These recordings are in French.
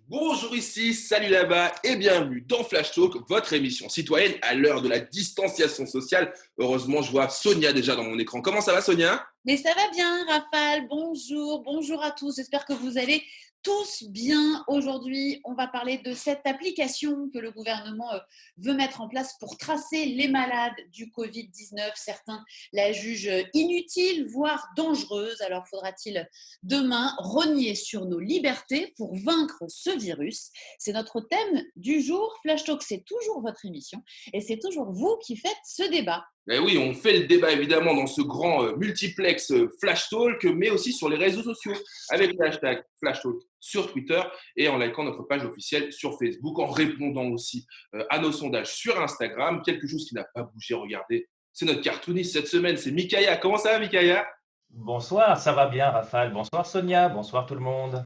Bonjour ici, salut là-bas et bienvenue dans Flash Talk, votre émission citoyenne à l'heure de la distanciation sociale. Heureusement, je vois Sonia déjà dans mon écran. Comment ça va, Sonia? Mais ça va bien, Raphaël. Bonjour, bonjour à tous. J'espère que vous allez tous bien. Aujourd'hui, on va parler de cette application que le gouvernement veut mettre en place pour tracer les malades du Covid-19. Certains la jugent inutile, voire dangereuse. Alors, faudra-t-il demain rogner sur nos libertés pour vaincre ce virus? C'est notre thème du jour. Flash Talk, c'est toujours votre émission et c'est toujours vous qui faites ce débat. Eh oui, on fait le débat évidemment dans ce grand multiplex Flash Talk, mais aussi sur les réseaux sociaux avec le hashtag Flash Talk sur Twitter et en likant notre page officielle sur Facebook, en répondant aussi à nos sondages sur Instagram. Quelque chose qui n'a pas bougé, regardez, c'est notre cartooniste cette semaine, c'est Mikaya. Comment ça va, Mikaya? Bonsoir, ça va bien, Raphaël. Bonsoir, Sonia. Bonsoir, tout le monde.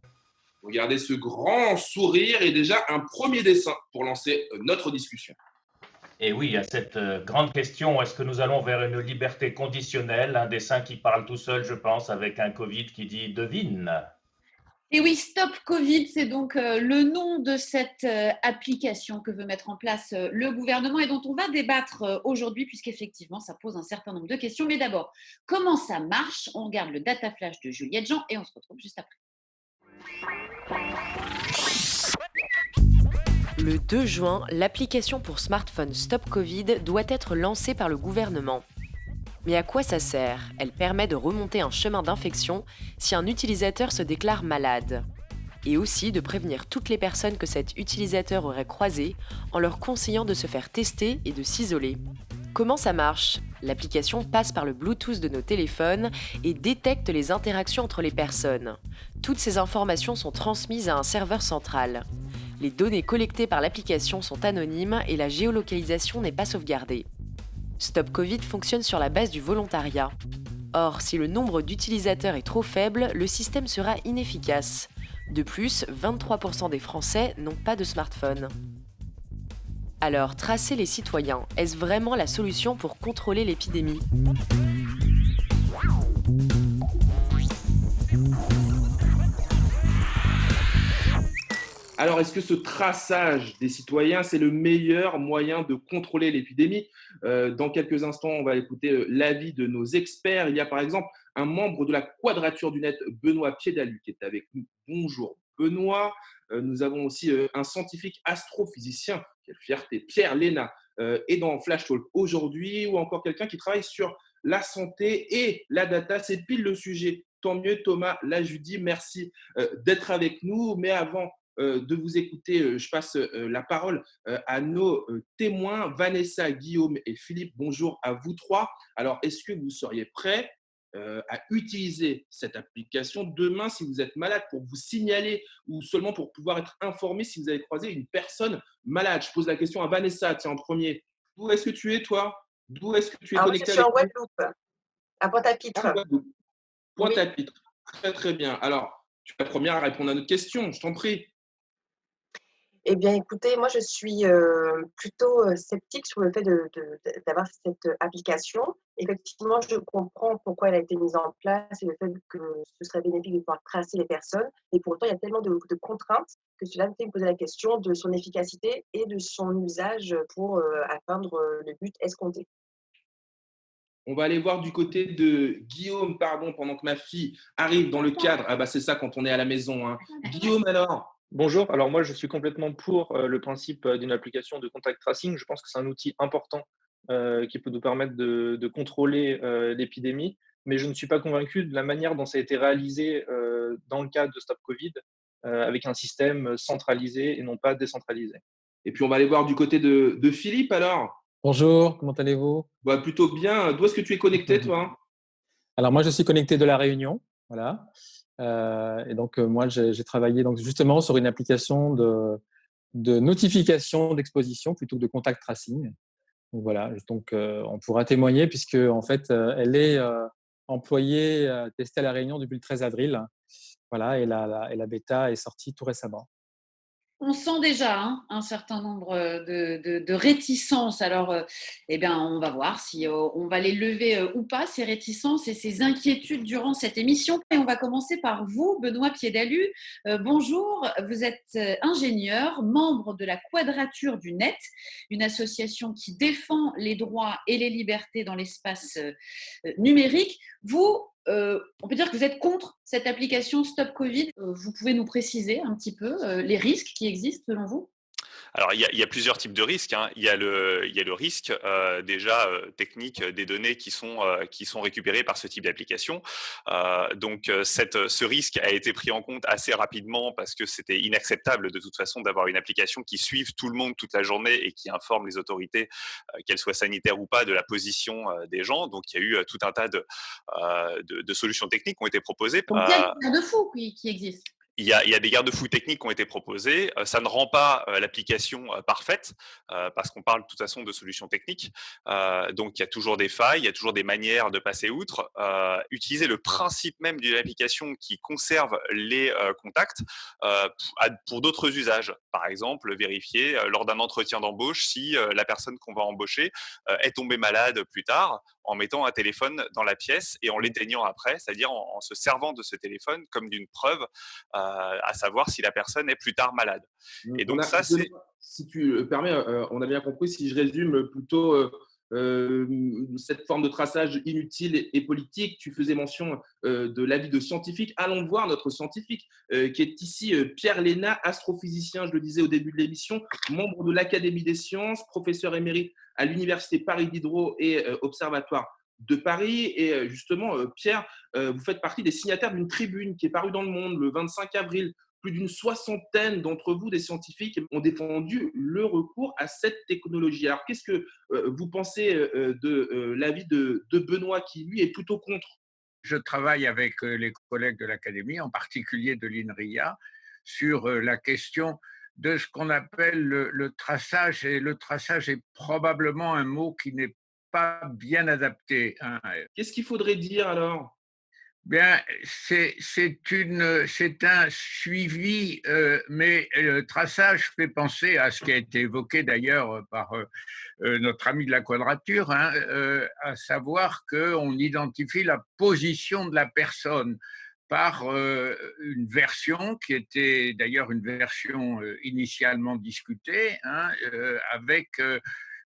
Regardez ce grand sourire et déjà un premier dessin pour lancer notre discussion. Et oui, à cette grande question, est-ce que nous allons vers une liberté conditionnelle? Un dessin qui parle tout seul, je pense, avec un Covid qui dit devine. Et oui, Stop Covid, c'est donc le nom de cette application que veut mettre en place le gouvernement et dont on va débattre aujourd'hui, puisqu'effectivement, ça pose un certain nombre de questions. Mais d'abord, comment ça marche? On regarde le data flash de Juliette Jean et on se retrouve juste après. Le 2 juin, l'application pour smartphone Stop Covid doit être lancée par le gouvernement. Mais à quoi ça sert? Elle permet de remonter un chemin d'infection si un utilisateur se déclare malade. Et aussi de prévenir toutes les personnes que cet utilisateur aurait croisées en leur conseillant de se faire tester et de s'isoler. Comment ça marche? L'application passe par le Bluetooth de nos téléphones et détecte les interactions entre les personnes. Toutes ces informations sont transmises à un serveur central. Les données collectées par l'application sont anonymes et la géolocalisation n'est pas sauvegardée. Stop Covid fonctionne sur la base du volontariat. Or, si le nombre d'utilisateurs est trop faible, le système sera inefficace. De plus, 23% des Français n'ont pas de smartphone. Alors, tracer les citoyens, est-ce vraiment la solution pour contrôler l'épidémie ? Alors, est-ce que ce traçage des citoyens, c'est le meilleur moyen de contrôler l'épidémie? Dans quelques instants, on va écouter l'avis de nos experts. Il y a par exemple un membre de la Quadrature du Net, Benoît Piédalu, qui est avec nous. Bonjour Benoît. Nous avons aussi un scientifique astrophysicien, quelle fierté, Pierre Léna, et dans Flash Talk aujourd'hui, ou encore quelqu'un qui travaille sur la santé et la data. C'est pile le sujet. Tant mieux Thomas Lajudi, merci d'être avec nous. Mais avant de vous écouter, je passe la parole à nos témoins, Vanessa, Guillaume et Philippe. Bonjour à vous trois. Alors, est-ce que vous seriez prêts à utiliser cette application demain si vous êtes malade pour vous signaler ou seulement pour pouvoir être informé si vous avez croisé une personne malade? Je pose la question à Vanessa, tiens, en premier. D'où est-ce que tu es, toi? D'où est-ce que tu es Alors moi, je connecté suis avec en nous? Guadeloupe, à En Pointe-à-Pitre. Guadeloupe. Oui. Pointe-à-Pitre. Très, très bien. Alors, tu es la première à répondre à notre question, je t'en prie. Eh bien, écoutez, moi, je suis plutôt sceptique sur le fait d'avoir cette application. Effectivement, je comprends pourquoi elle a été mise en place et le fait que ce serait bénéfique de pouvoir tracer les personnes. Et pourtant, il y a tellement de contraintes que cela me fait me poser la question de son efficacité et de son usage pour atteindre le but escompté. On va aller voir du côté de Guillaume, pardon, pendant que ma fille arrive dans le cadre. Ah bah c'est ça quand on est à la maison, hein. Guillaume alors? Bonjour, alors moi je suis complètement pour le principe d'une application de contact tracing. Je pense que c'est un outil important qui peut nous permettre de contrôler l'épidémie, mais je ne suis pas convaincu de la manière dont ça a été réalisé dans le cadre de Stop Covid, avec un système centralisé et non pas décentralisé. Et puis on va aller voir du côté de Philippe alors? Bonjour, comment allez-vous? Bah plutôt bien. D'où est-ce que tu es connecté toi? Alors moi, je suis connecté de La Réunion, voilà. Et donc, moi, j'ai travaillé donc, justement sur une application de notification d'exposition plutôt que de contact tracing. Donc voilà, donc on pourra témoigner puisque en fait, elle est employée, testée à La Réunion depuis le 13 avril. Voilà, et la bêta est sortie tout récemment. On sent déjà un certain nombre de réticences. Alors, eh bien, on va voir si on va les lever ou pas, ces réticences et ces inquiétudes durant cette émission. Et on va commencer par vous, Benoît Piédalu. Bonjour, vous êtes ingénieur, membre de la Quadrature du Net, une association qui défend les droits et les libertés dans l'espace numérique. Vous, on peut dire que vous êtes contre cette application Stop Covid. Vous pouvez nous préciser un petit peu les risques qui existent selon vous? Alors, il y a plusieurs types de risques, hein. Il y a le risque déjà technique des données qui sont récupérées par ce type d'application. Donc, ce risque a été pris en compte assez rapidement parce que c'était inacceptable de toute façon d'avoir une application qui suive tout le monde toute la journée et qui informe les autorités, qu'elles soient sanitaires ou pas, de la position des gens. Donc, il y a eu tout un tas de solutions techniques qui ont été proposées. Donc, il y a des garde-fous qui existent. Il y a des garde-fous techniques qui ont été proposés. Ça ne rend pas l'application parfaite parce qu'on parle de toute façon de solutions techniques. Donc, il y a toujours des failles, il y a toujours des manières de passer outre. Utiliser le principe même d'une application qui conserve les contacts pour d'autres usages. Par exemple, vérifier lors d'un entretien d'embauche si la personne qu'on va embaucher est tombée malade plus tard en mettant un téléphone dans la pièce et en l'éteignant après, c'est-à-dire en se servant de ce téléphone comme d'une preuve à savoir si la personne est plus tard malade. Et On donc a, ça, c'est si tu le permets, on a bien compris, si je résume plutôt cette forme de traçage inutile et politique, tu faisais mention de l'avis de scientifiques. Allons voir notre scientifique qui est ici, Pierre Léna, astrophysicien, je le disais au début de l'émission, membre de l'Académie des sciences, professeur émérite à l'Université Paris Diderot et Observatoire de Paris. Et justement, Pierre, vous faites partie des signataires d'une tribune qui est parue dans Le Monde le 25 avril. Plus d'une soixantaine d'entre vous, des scientifiques, ont défendu le recours à cette technologie. Alors, qu'est-ce que vous pensez de l'avis de Benoît, qui, lui, est plutôt contre? Je travaille avec les collègues de l'Académie, en particulier de l'INRIA, sur la question de ce qu'on appelle le traçage. Et le traçage est probablement un mot qui n'est pas bien adapté, hein. Qu'est-ce qu'il faudrait dire alors? Bien, c'est un suivi, mais le traçage fait penser à ce qui a été évoqué d'ailleurs par notre ami de la Quadrature, hein, à savoir qu'on identifie la position de la personne par une version qui était d'ailleurs une version initialement discutée, hein, avec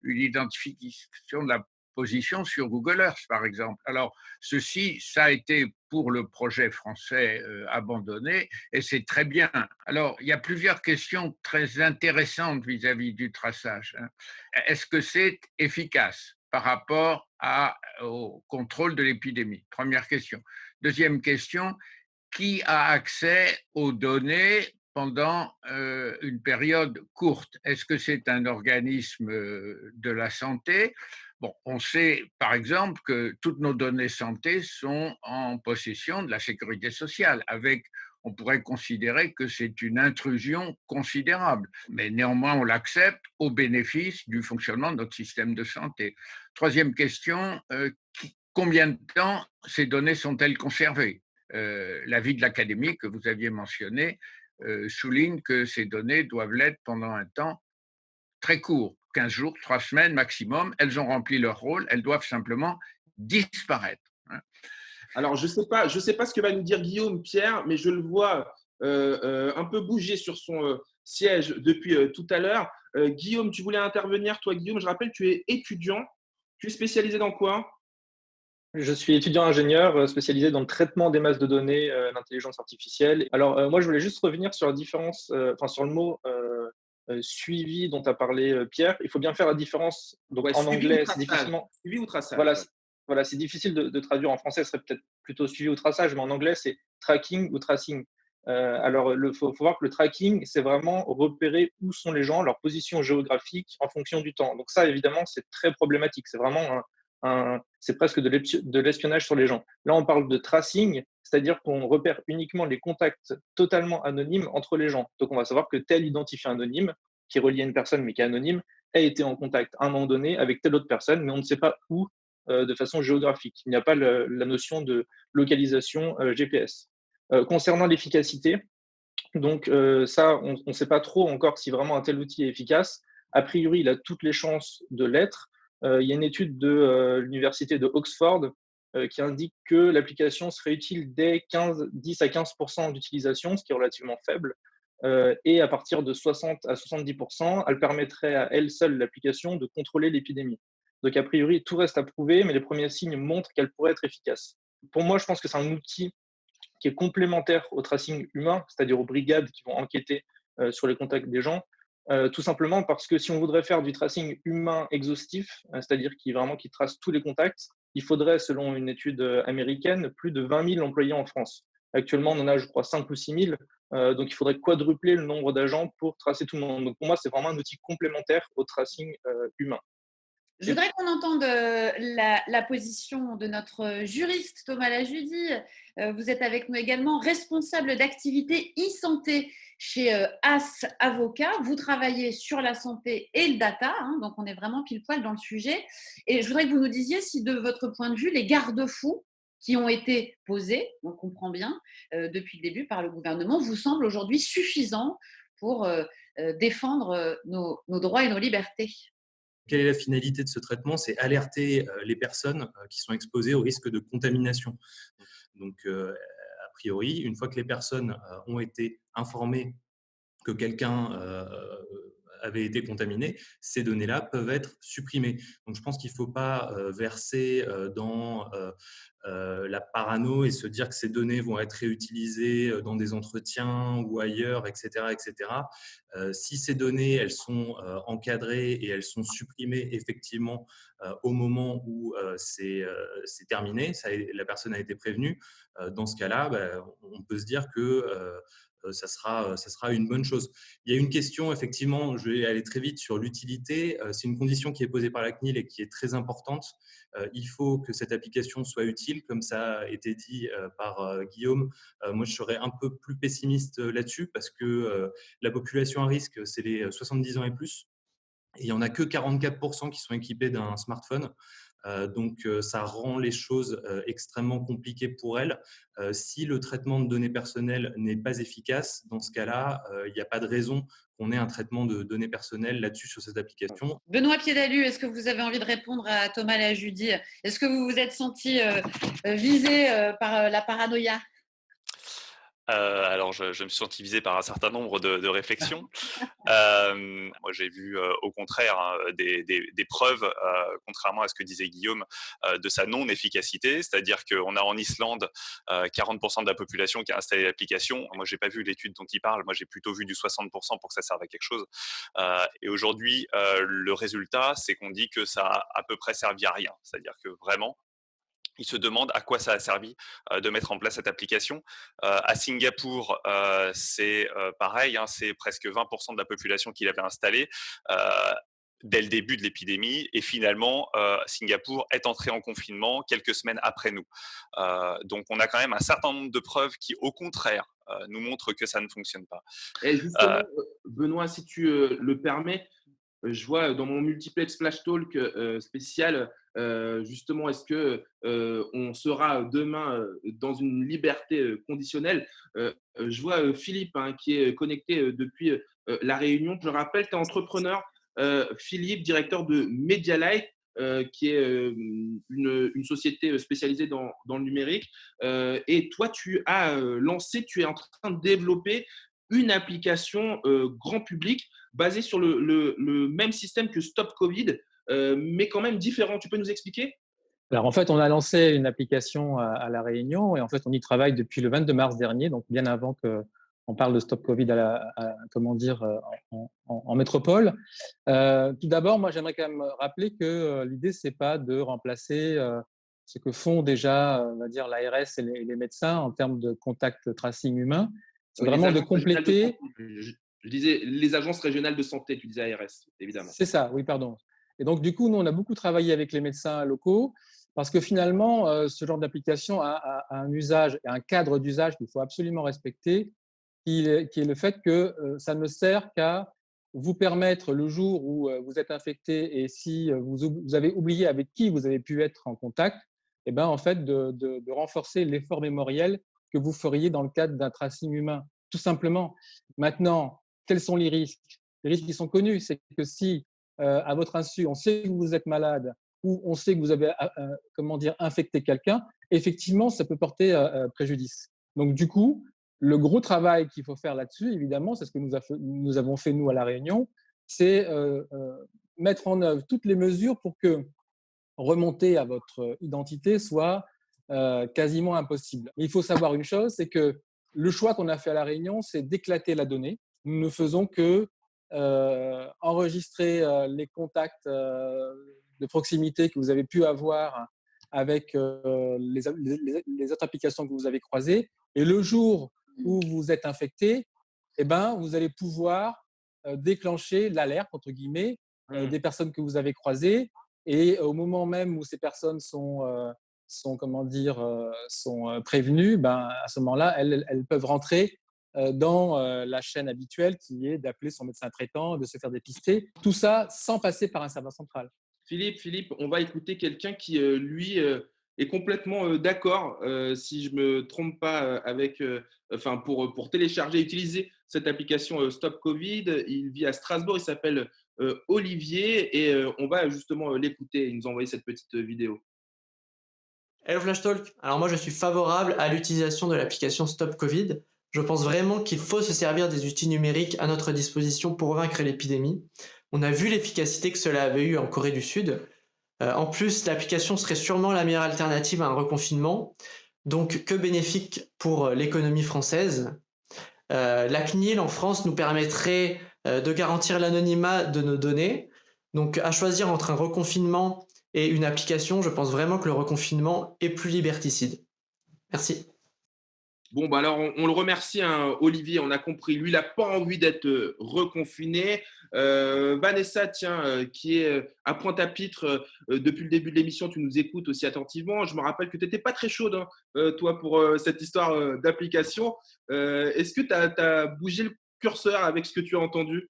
une identification de la position sur Google Earth, par exemple. Alors, ça a été pour le projet français abandonné, et c'est très bien. Alors, il y a plusieurs questions très intéressantes vis-à-vis du traçage, hein. Est-ce que c'est efficace par rapport au contrôle de l'épidémie? Première question. Deuxième question, qui a accès aux données pendant une période courte? Est-ce que c'est un organisme de la santé? Bon, on sait par exemple que toutes nos données santé sont en possession de la sécurité sociale, on pourrait considérer que c'est une intrusion considérable, mais néanmoins on l'accepte au bénéfice du fonctionnement de notre système de santé. Troisième question, combien de temps ces données sont-elles conservées? L'avis de l'Académie que vous aviez mentionné souligne que ces données doivent l'être pendant un temps très court, 15 jours, 3 semaines maximum. Elles ont rempli leur rôle, elles doivent simplement disparaître, hein. Alors, je sais pas ce que va nous dire Guillaume, Pierre, mais je le vois un peu bouger sur son siège depuis tout à l'heure. Guillaume, tu voulais intervenir, toi, Guillaume. Je rappelle, tu es étudiant. Tu es spécialisé dans quoi? Je suis étudiant ingénieur spécialisé dans le traitement des masses de données, l'intelligence artificielle. Alors, moi, je voulais juste revenir sur la différence, enfin, sur le mot suivi dont a parlé Pierre. Il faut bien faire la différence. Donc, Ouais, en suivi ou anglais, c'est traçage? difficilement. Suivi ou traçage? Voilà, Ouais. voilà, c'est difficile de traduire en français, ce serait peut-être plutôt suivi ou traçage, mais en anglais, c'est tracking ou tracing. Alors, il faut voir que le tracking, c'est vraiment repérer où sont les gens, leur position géographique en fonction du temps. Donc ça, évidemment, c'est très problématique. C'est vraiment c'est presque de l'espionnage sur les gens. Là, on parle de tracing, c'est-à-dire qu'on repère uniquement les contacts totalement anonymes entre les gens. Donc on va savoir que tel identifiant anonyme, qui est relié à une personne mais qui est anonyme, a été en contact à un moment donné avec telle autre personne, mais on ne sait pas où de façon géographique. Il n'y a pas la notion de localisation GPS. Concernant l'efficacité, donc ça, on ne sait pas trop encore si vraiment un tel outil est efficace. A priori, il a toutes les chances de l'être. Il y a une étude de l'université de Oxford qui indique que l'application serait utile dès 10 à 15% d'utilisation, ce qui est relativement faible. Et à partir de 60 à 70%, elle permettrait à elle seule, l'application, de contrôler l'épidémie. Donc a priori, tout reste à prouver, mais les premiers signes montrent qu'elle pourrait être efficace. Pour moi, je pense que c'est un outil qui est complémentaire au tracing humain, c'est-à-dire aux brigades qui vont enquêter sur les contacts des gens, tout simplement parce que si on voudrait faire du tracing humain exhaustif, c'est-à-dire qui trace tous les contacts, il faudrait, selon une étude américaine, plus de 20 000 employés en France. Actuellement, on en a, je crois, 5 ou 6 000, donc il faudrait quadrupler le nombre d'agents pour tracer tout le monde. Donc pour moi, c'est vraiment un outil complémentaire au tracing humain. Je voudrais qu'on entende la position de notre juriste Thomas Lajudi. Vous êtes avec nous également, responsable d'activité e-santé chez As Avocat. Vous travaillez sur la santé et le data, hein, donc on est vraiment pile poil dans le sujet. Et je voudrais que vous nous disiez si, de votre point de vue, les garde-fous qui ont été posés, on comprend bien, depuis le début par le gouvernement, vous semblent aujourd'hui suffisants pour défendre nos droits et nos libertés. Quelle est la finalité de ce traitement? C'est alerter les personnes qui sont exposées au risque de contamination. Donc, a priori, une fois que les personnes ont été informées que quelqu'un avait été contaminé, ces données-là peuvent être supprimées. Donc, je pense qu'il ne faut pas verser dans la parano et se dire que ces données vont être réutilisées dans des entretiens ou ailleurs, etc. etc. Si ces données, elles sont encadrées et elles sont supprimées effectivement au moment où c'est terminé, la personne a été prévenue, dans ce cas-là, on peut se dire que ça sera une bonne chose. Il y a une question, effectivement, je vais aller très vite sur l'utilité. C'est une condition qui est posée par la CNIL et qui est très importante. Il faut que cette application soit utile, comme ça a été dit par Guillaume. Moi, je serais un peu plus pessimiste là-dessus parce que la population à risque, c'est les 70 ans et plus. Et il n'y en a que 44% qui sont équipés d'un smartphone. Donc, ça rend les choses extrêmement compliquées pour elles. Si le traitement de données personnelles n'est pas efficace, dans ce cas-là, il n'y a pas de raison qu'on ait un traitement de données personnelles là-dessus sur cette application. Benoît Piédalu, est-ce que vous avez envie de répondre à Thomas Lajudi? Est-ce que vous vous êtes senti visé par la paranoïa? Alors, je me suis senti visé par un certain nombre de réflexions. Moi, j'ai vu au contraire hein, des preuves, contrairement à ce que disait Guillaume, de sa non-efficacité. C'est-à-dire qu'on a en Islande 40% de la population qui a installé l'application. Moi, j'ai pas vu l'étude dont il parle. Moi, j'ai plutôt vu du 60% pour que ça serve à quelque chose. Et aujourd'hui, le résultat, c'est qu'on dit que ça a à peu près servi à rien. C'est-à-dire que vraiment, ils se demandent à quoi ça a servi de mettre en place cette application. À Singapour, c'est pareil, hein, c'est presque 20% de la population qui l'avait installée dès le début de l'épidémie. Et finalement, Singapour est entré en confinement quelques semaines après nous. Donc, on a quand même un certain nombre de preuves qui, au contraire, nous montrent que ça ne fonctionne pas. Et justement, Benoît, si tu le permets, je vois dans mon multiplex Flash Talk spécial, justement, est-ce que on sera demain dans une liberté conditionnelle? Je vois Philippe hein, qui est connecté depuis La Réunion. Je le rappelle, tu es entrepreneur, Philippe, directeur de Medialite, qui est une société spécialisée dans le numérique. Et toi, tu as tu es en train de développer une application grand public basée sur le même système que Stop Covid, mais quand même différent. Tu peux nous expliquer? Alors en fait, on a lancé une application à La Réunion et en fait, on y travaille depuis le 22 mars dernier, donc bien avant qu'on parle de Stop Covid en métropole. Tout d'abord, moi, j'aimerais quand même rappeler que l'idée, c'est pas de remplacer ce que font déjà, on va dire, l'ARS et les médecins en termes de contact tracing humain. C'est vraiment de compléter. Je disais les agences régionales de santé, tu disais ARS, évidemment. C'est ça, oui, pardon. Et donc, du coup, nous, on a beaucoup travaillé avec les médecins locaux Parce que finalement, ce genre d'application a un usage et un cadre d'usage qu'il faut absolument respecter, qui est le fait que ça ne sert qu'à vous permettre, le jour où vous êtes infecté et si vous avez oublié avec qui vous avez pu être en contact, et ben, en fait, de renforcer l'effort mémoriel que vous feriez dans le cadre d'un tracing humain, tout simplement. Maintenant, quels sont les risques? Les risques qui sont connus, c'est que si, à votre insu, on sait que vous êtes malade ou on sait que vous avez, comment dire, infecté quelqu'un, effectivement, ça peut porter préjudice. Donc, du coup, le gros travail qu'il faut faire là-dessus, évidemment, c'est ce que nous avons fait, nous, à La Réunion, c'est mettre en œuvre toutes les mesures pour que remonter à votre identité soit quasiment impossible. Mais il faut savoir une chose, c'est que le choix qu'on a fait à La Réunion, c'est d'éclater la donnée. Nous ne faisons que enregistrer les contacts de proximité que vous avez pu avoir avec les autres applications que vous avez croisées. Et le jour où vous êtes infecté, eh ben, vous allez pouvoir déclencher l'alerte, entre guillemets, des personnes que vous avez croisées. Et au moment même où ces personnes sont comment dire, sont prévenues, ben, à ce moment-là, elles peuvent rentrer dans la chaîne habituelle qui est d'appeler son médecin traitant, de se faire dépister. Tout ça sans passer par un serveur central. Philippe, on va écouter quelqu'un qui, lui, est complètement d'accord, si je ne me trompe pas, enfin, pour télécharger, utiliser cette application Stop Covid. Il vit à Strasbourg, il s'appelle Olivier, et on va justement l'écouter. Il nous a envoyé cette petite vidéo. Hello Flash Talk. Alors moi je suis favorable à l'utilisation de l'application Stop Covid. Je pense vraiment qu'il faut se servir des outils numériques à notre disposition pour vaincre l'épidémie. On a vu l'efficacité que cela avait eu en Corée du Sud. En plus, l'application serait sûrement la meilleure alternative à un reconfinement, donc que bénéfique pour l'économie française. La CNIL en France nous permettrait de garantir l'anonymat de nos données. Donc à choisir entre un reconfinement et une application, je pense vraiment que le reconfinement est plus liberticide. Merci. Bon, bah alors, on le remercie, hein, Olivier, on a compris. Lui, il n'a pas envie d'être reconfiné. Vanessa, tiens, qui est à Pointe-à-Pitre depuis le début de l'émission, tu nous écoutes aussi attentivement. Je me rappelle que tu n'étais pas très chaude, hein, toi, pour cette histoire d'application. Est-ce que tu as bougé le curseur avec ce que tu as entendu?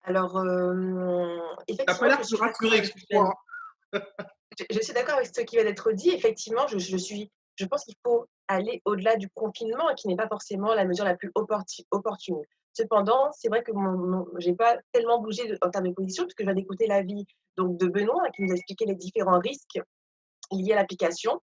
Alors, Tu n'as pas effectivement, l'air je de suis d'accord rassurer, avec ce qui vient excuse-moi. je suis d'accord avec ce qui vient d'être dit. Effectivement, je pense qu'il faut aller au-delà du confinement, qui n'est pas forcément la mesure la plus opportune. Cependant, c'est vrai que j'ai pas tellement bougé en termes de position, puisque je viens d'écouter l'avis donc de Benoît, qui nous a expliqué les différents risques liés à l'application,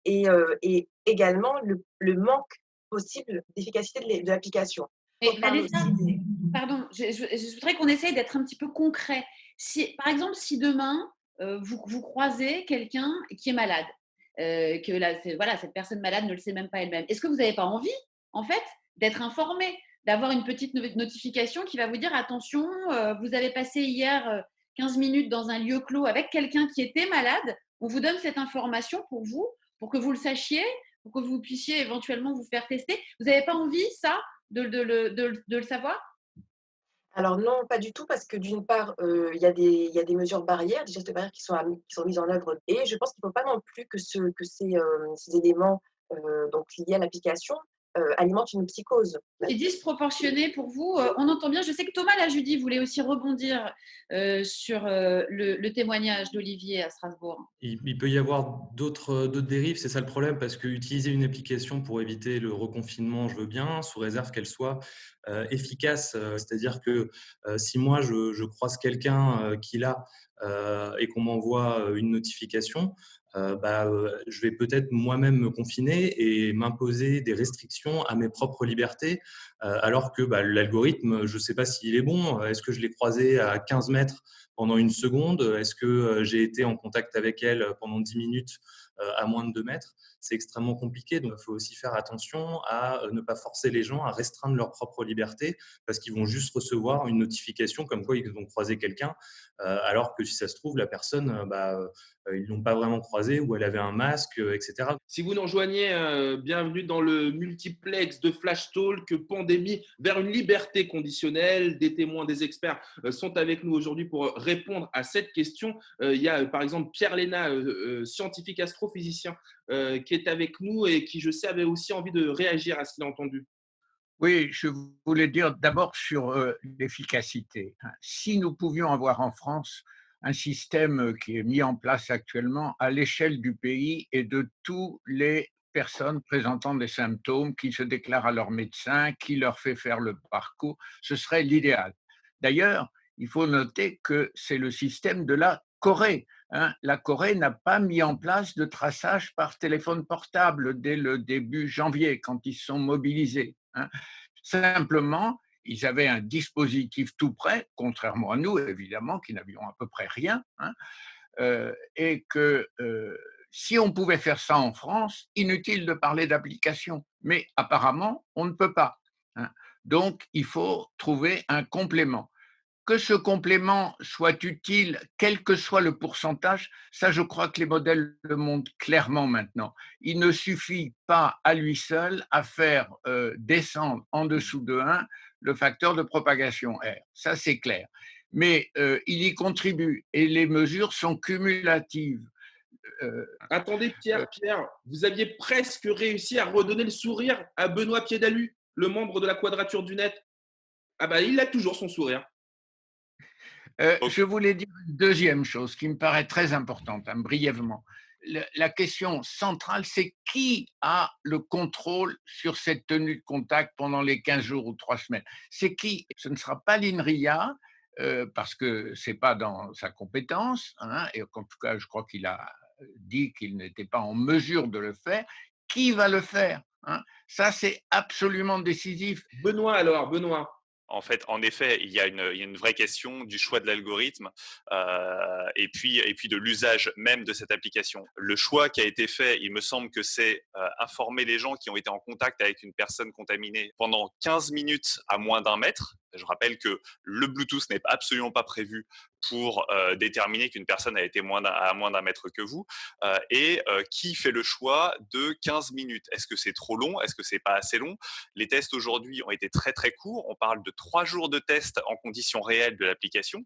et également le manque possible d'efficacité de l'application. Mais On parle Vanessa, aussi des pardon, je voudrais qu'on essaye d'être un petit peu concret. Si, par exemple, si demain, vous croisez quelqu'un qui est malade, que voilà, cette personne malade ne le sait même pas elle-même, est-ce que vous n'avez pas envie, en fait, d'être informé, d'avoir une petite notification qui va vous dire attention, vous avez passé hier 15 minutes dans un lieu clos avec quelqu'un qui était malade, on vous donne cette information pour vous, pour que vous le sachiez, pour que vous puissiez éventuellement vous faire tester. Vous n'avez pas envie, ça, de le savoir? Alors non, pas du tout, parce que d'une part, il y a des mesures barrières, des gestes barrières qui sont mises en œuvre, et je pense qu'il ne faut pas non plus que ces éléments, donc liés à l'application, alimentent une psychose. C'est disproportionné pour vous. On entend bien. Je sais que Thomas Lajudy voulait aussi rebondir sur le témoignage d'Olivier à Strasbourg. Il peut y avoir d'autres dérives, c'est ça le problème, parce que utiliser une application pour éviter le reconfinement, je veux bien, sous réserve qu'elle soit efficace. C'est-à-dire que si moi je croise quelqu'un qui l'a et qu'on m'envoie une notification, je vais peut-être moi-même me confiner et m'imposer des restrictions à mes propres libertés, alors que l'algorithme, je ne sais pas s'il est bon. Est-ce que je l'ai croisé à 15 mètres pendant une seconde? Est-ce que j'ai été en contact avec elle pendant 10 minutes à moins de 2 mètres? c'est extrêmement compliqué. Donc, il faut aussi faire attention à ne pas forcer les gens à restreindre leur propre liberté parce qu'ils vont juste recevoir une notification comme quoi ils vont croiser quelqu'un, alors que si ça se trouve, la personne, ils ne l'ont pas vraiment croisée ou elle avait un masque, etc. Si vous nous rejoignez, bienvenue dans le multiplex de Flash Talk, pandémie vers une liberté conditionnelle. Des témoins, des experts sont avec nous aujourd'hui pour répondre à cette question. Il y a par exemple Pierre Léna, scientifique astrophysicien, qui est avec nous et qui, je sais, avait aussi envie de réagir à ce qu'il a entendu. Oui, je voulais dire d'abord sur l'efficacité, hein. Si nous pouvions avoir en France un système qui est mis en place actuellement à l'échelle du pays et de toutes les personnes présentant des symptômes qui se déclarent à leur médecin, qui leur fait faire le parcours, ce serait l'idéal. D'ailleurs, il faut noter que c'est le système de la Corée, hein. La Corée n'a pas mis en place de traçage par téléphone portable dès le début janvier, quand ils se sont mobilisés, hein. Simplement, ils avaient un dispositif tout prêt, contrairement à nous, évidemment, qui n'avions à peu près rien, hein, et que si on pouvait faire ça en France, inutile de parler d'application. Mais apparemment, on ne peut pas, hein. Donc, il faut trouver un complément. Que ce complément soit utile, quel que soit le pourcentage, ça, je crois que les modèles le montrent clairement maintenant. Il ne suffit pas à lui seul à faire descendre en dessous de 1 le facteur de propagation R. Ça, c'est clair. Mais il y contribue et les mesures sont cumulatives. Euh, Attendez, euh, Pierre, vous aviez presque réussi à redonner le sourire à Benoît Piédalu, le membre de la Quadrature du Net. Ah bah, il a toujours son sourire. Je voulais dire une deuxième chose qui me paraît très importante, hein, brièvement. La question centrale, c'est qui a le contrôle sur cette tenue de contact pendant les 15 jours ou 3 semaines? C'est qui? Ce ne sera pas l'INRIA, parce que ce n'est pas dans sa compétence, hein, et en tout cas, je crois qu'il a dit qu'il n'était pas en mesure de le faire. Qui va le faire, hein? Ça, c'est absolument décisif. Benoît alors, Benoît. En fait, en effet, il y a une vraie question du choix de l'algorithme et puis de l'usage même de cette application. Le choix qui a été fait, il me semble que c'est informer les gens qui ont été en contact avec une personne contaminée pendant 15 minutes à moins d'un mètre. Je rappelle que le Bluetooth n'est absolument pas prévu pour déterminer qu'une personne a été à moins d'un mètre que vous. Qui fait le choix de 15 minutes? Est-ce que c'est trop long? Est-ce que c'est pas assez long? Les tests aujourd'hui ont été très très courts. On parle de 3 jours de tests en conditions réelles de l'application.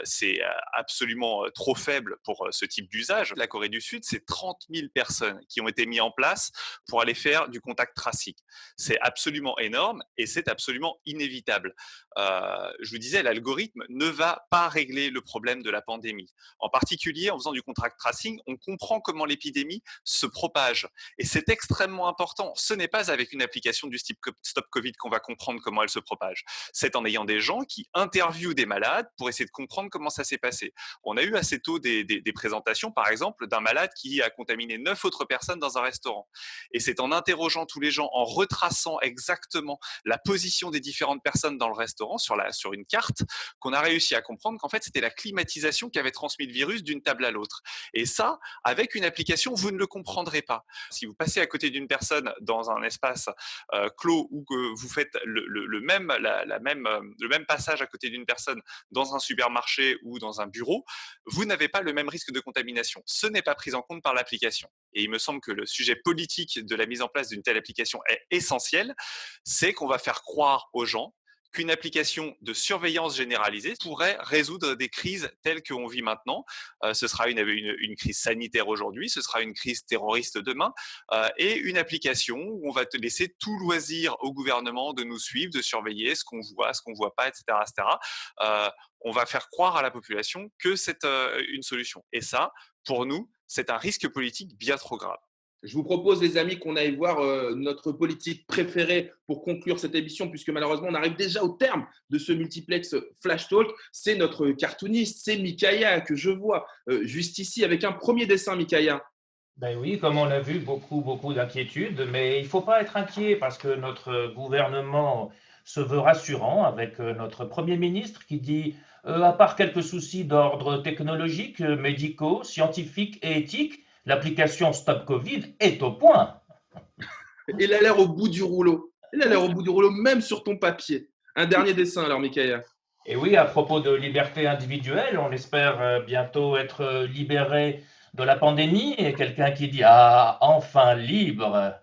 C'est absolument trop faible pour ce type d'usage. La Corée du Sud, c'est 30 000 personnes qui ont été mises en place pour aller faire du contact tracing. C'est absolument énorme et c'est absolument inévitable. Je vous disais, l'algorithme ne va pas régler le problème de la pandémie. En particulier, en faisant du contact tracing, on comprend comment l'épidémie se propage. Et c'est extrêmement important. Ce n'est pas avec une application du type Stop Covid qu'on va comprendre comment elle se propage. C'est en ayant des gens qui interviewent des malades pour essayer de comprendre comment ça s'est passé. On a eu assez tôt des présentations, par exemple, d'un malade qui a contaminé 9 autres personnes dans un restaurant. Et c'est en interrogeant tous les gens, en retraçant exactement la position des différentes personnes dans le restaurant sur une carte, qu'on a réussi à comprendre qu'en fait, c'était la climatisation qui avait transmis le virus d'une table à l'autre. Et ça, avec une application, vous ne le comprendrez pas. Si vous passez à côté d'une personne dans un espace clos ou que vous faites le même passage à côté d'une personne dans un supermarché ou dans un bureau, vous n'avez pas le même risque de contamination. Ce n'est pas pris en compte par l'application. Et il me semble que le sujet politique de la mise en place d'une telle application est essentiel. C'est qu'on va faire croire aux gens qu'une application de surveillance généralisée pourrait résoudre des crises telles qu'on vit maintenant. Ce sera une crise sanitaire aujourd'hui, ce sera une crise terroriste demain, et une application où on va te laisser tout loisir au gouvernement de nous suivre, de surveiller ce qu'on voit pas, etc., etc. On va faire croire à la population que c'est une solution. Et ça, pour nous, c'est un risque politique bien trop grave. Je vous propose, les amis, qu'on aille voir notre politique préférée pour conclure cette émission, puisque malheureusement, on arrive déjà au terme de ce multiplex Flash Talk. C'est notre cartooniste, c'est Micaiah, que je vois juste ici, avec un premier dessin, Micaiah. Ben oui, comme on a vu, beaucoup d'inquiétudes, mais il ne faut pas être inquiet parce que notre gouvernement se veut rassurant avec notre Premier ministre qui dit, à part quelques soucis d'ordre technologique, médicaux, scientifiques et éthiques, l'application Stop Covid est au point. Il a l'air au bout du rouleau. Il a l'air au bout du rouleau, même sur ton papier. Un dernier dessin alors, Michael. Et oui, à propos de liberté individuelle, on espère bientôt être libéré de la pandémie. Et quelqu'un qui dit ah, enfin libre.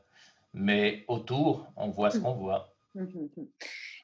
Mais autour, on voit ce qu'on voit.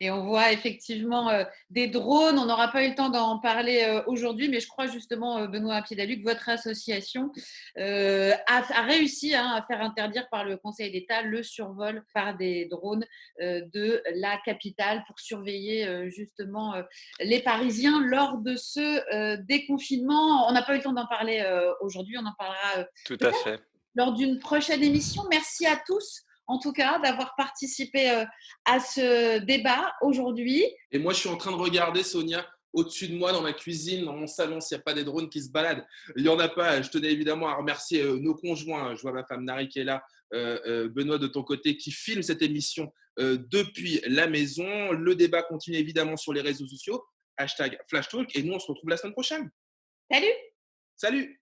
Et on voit effectivement des drones. On n'aura pas eu le temps d'en parler aujourd'hui, mais je crois justement, Benoît Pied-d'Aluc, votre association a réussi à faire interdire par le Conseil d'État le survol par des drones de la capitale pour surveiller justement les Parisiens lors de ce déconfinement. On n'a pas eu le temps d'en parler aujourd'hui, on en parlera Tout à fait. lors d'une prochaine émission. Merci à tous, en tout cas, d'avoir participé à ce débat aujourd'hui. Et moi, je suis en train de regarder, Sonia, au-dessus de moi, dans ma cuisine, dans mon salon, s'il n'y a pas des drones qui se baladent. Il n'y en a pas. Je tenais évidemment à remercier nos conjoints. Je vois ma femme Nari qui est là, Benoît de ton côté, qui filme cette émission depuis la maison. Le débat continue évidemment sur les réseaux sociaux. #FlashTalk. Et nous, on se retrouve la semaine prochaine. Salut! Salut!